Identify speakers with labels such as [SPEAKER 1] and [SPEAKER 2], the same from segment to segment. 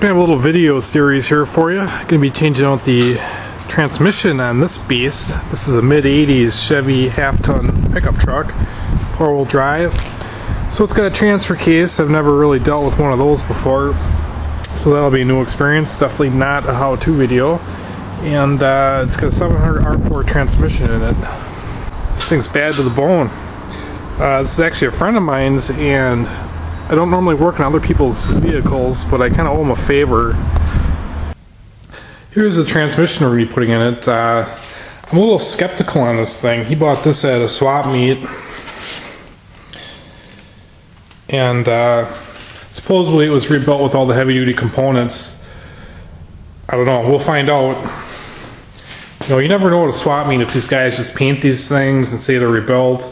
[SPEAKER 1] I have a little video series here for you. I'm going to be changing out the transmission on this beast. This is a mid-80s Chevy half-ton pickup truck, 4-wheel drive. So it's got a transfer case. I've never really dealt with one of those before, so that'll be a new experience. Definitely not a how-to video. And it's got a 700 R4 transmission in it. This thing's bad to the bone. This is actually a friend of mine's, and I don't normally work on other people's vehicles, but I kind of owe him a favor. Here's the transmission we're going to be putting in it. I'm a little skeptical on this thing. He bought this at a swap meet, and supposedly it was rebuilt with all the heavy-duty components. I don't know. We'll find out. You know, you never know at a swap meet if these guys just paint these things and say they're rebuilt.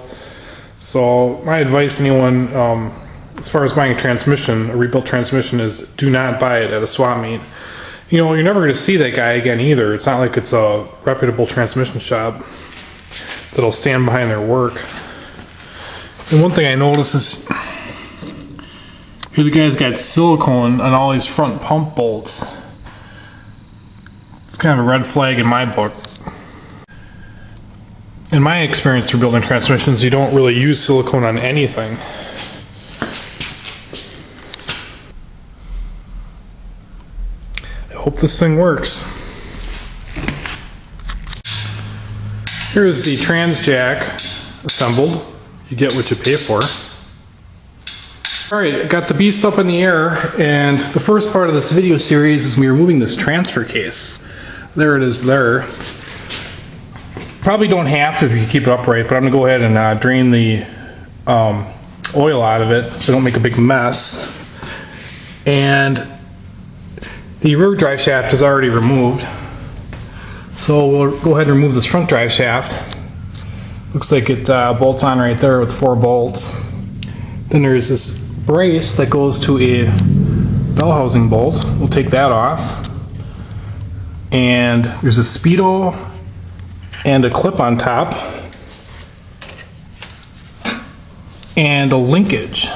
[SPEAKER 1] So my advice to anyone, as far as buying a transmission, a rebuilt transmission, is do not buy it at a swap meet. You know, you're never going to see that guy again either. It's not like it's a reputable transmission shop that'll stand behind their work. And one thing I noticed is here the guy's got silicone on all these front pump bolts. It's kind of a red flag in my book. In my experience through building transmissions, you don't really use silicone on anything. I hope this thing works. Here's the trans jack assembled. You get what you pay for. Alright, I got the beast up in the air, and the first part of this video series is me removing this transfer case. There it is there. Probably don't have to if you keep it upright, but I'm going to go ahead and drain the oil out of it so I don't make a big mess. And the rear drive shaft is already removed, so we'll go ahead and remove this front drive shaft. Looks like it bolts on right there with 4 bolts. Then there's this brace that goes to a bell housing bolt. We'll take that off. And there's a Speedo and a clip on top. And a linkage.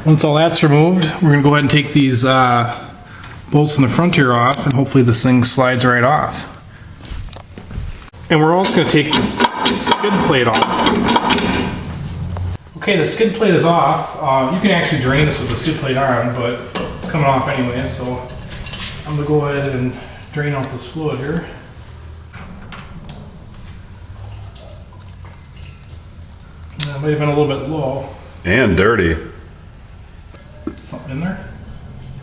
[SPEAKER 1] Once all that's removed, we're going to go ahead and take these bolts in the front here off, and hopefully this thing slides right off. And we're also going to take this skid plate off. Okay, the skid plate is off. You can actually drain this with the skid plate on, but it's coming off anyway, so I'm going to go ahead and drain out this fluid here. That might have been a little bit low. And dirty. Something in there?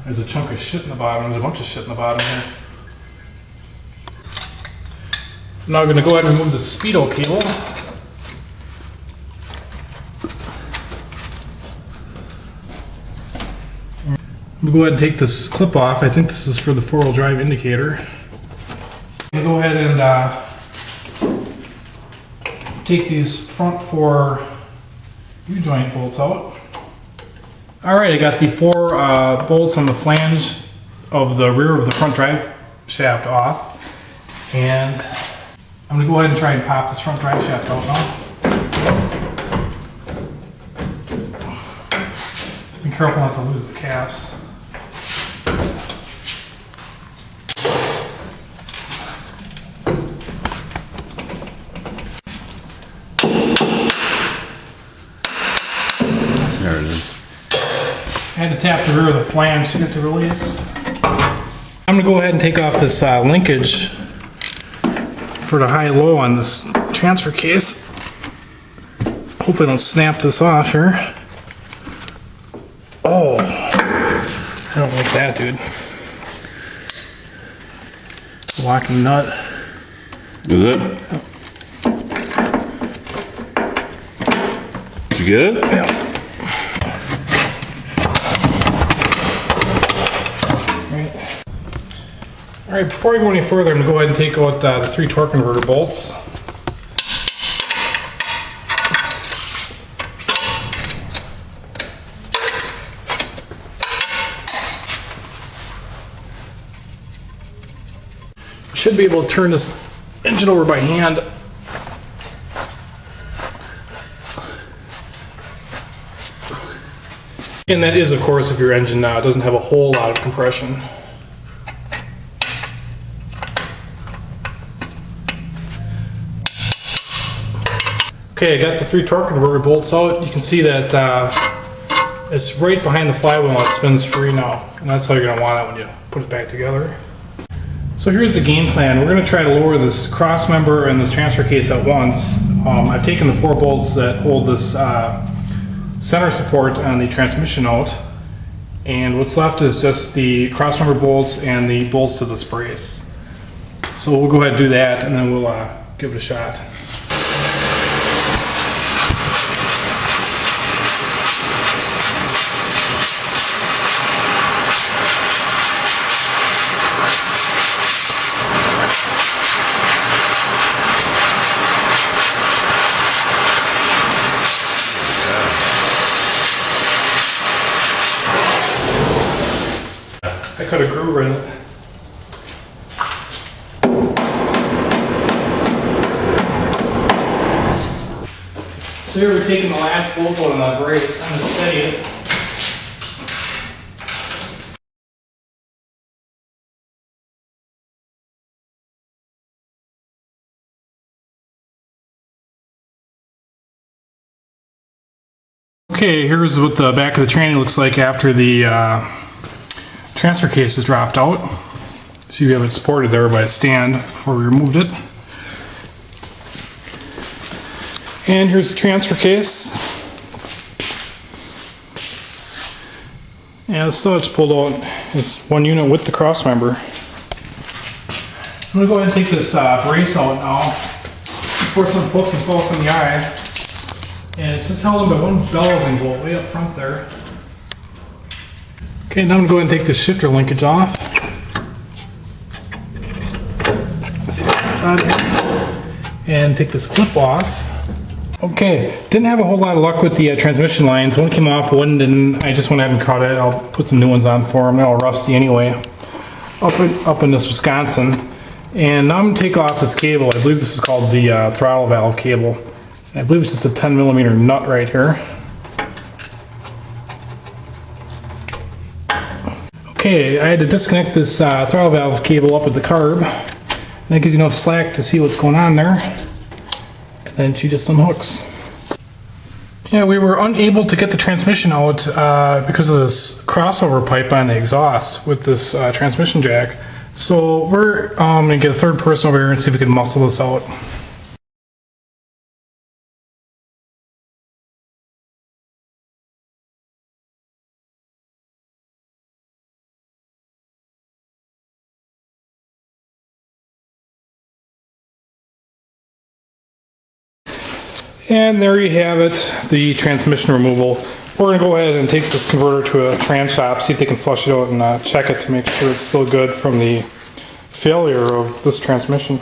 [SPEAKER 1] There's a chunk of shit in the bottom. There's a bunch of shit in the bottom here. Now I'm going to go ahead and remove the Speedo cable. I'm going to go ahead and take this clip off. I think this is for the 4-wheel drive indicator. I'm going to go ahead and take these front 4 U-joint bolts out. Alright, I got the 4 bolts on the flange of the rear of the front drive shaft off. And I'm going to go ahead and try and pop this front drive shaft out now. Be careful not to lose the caps.
[SPEAKER 2] There it is.
[SPEAKER 1] I had to tap the rear of the flange to get the release. I'm going to go ahead and take off this linkage for the high-low on this transfer case. Hopefully I don't snap this off here. Oh, I don't like that, dude. Locking nut.
[SPEAKER 2] Is it? You get it?
[SPEAKER 1] Yeah. Alright, before I go any further, I'm going to go ahead and take out the 3 torque converter bolts. Should be able to turn this engine over by hand. And that is, of course, if your engine doesn't have a whole lot of compression. Okay, I got the 3 torque converter bolts out. You can see that it's right behind the flywheel and it spins free now. And that's how you're going to want it when you put it back together. So here's the game plan. We're going to try to lower this cross member and this transfer case at once. I've taken the 4 bolts that hold this center support on the transmission out. And what's left is just the cross member bolts and the bolts to this brace. So we'll go ahead and do that and then we'll give it a shot. I cut a groove in it. So here we're taking the last bolt on the brace. I'm going to steady it. Okay, here's what the back of the tranny looks like after the transfer case is dropped out. See, we have it supported there by a stand before we removed it. And here's the transfer case. And the studs pulled out is 1 unit with the cross member. I'm going to go ahead and take this brace out now before someone pokes himself in the eye. And it's just held in by 1 bellowing bolt way up front there. Okay, now I'm going to go ahead and take this shifter linkage off. Let's see what's inside here. And take this clip off. Okay, didn't have a whole lot of luck with the transmission lines. One came off, one didn't. I just went ahead and cut it. I'll put some new ones on for them. They're all rusty anyway. Up in this Wisconsin. And now I'm going to take off this cable. I believe this is called the throttle valve cable. I believe it's just a 10mm nut right here. Okay, I had to disconnect this throttle valve cable up at the carb. That gives you enough slack to see what's going on there. And then she just unhooks. Yeah, we were unable to get the transmission out because of this crossover pipe on the exhaust with this transmission jack. So we're going to get a third person over here and see if we can muscle this out. And there you have it, the transmission removal. We're going to go ahead and take this converter to a trans shop, see if they can flush it out and check it to make sure it's still good from the failure of this transmission.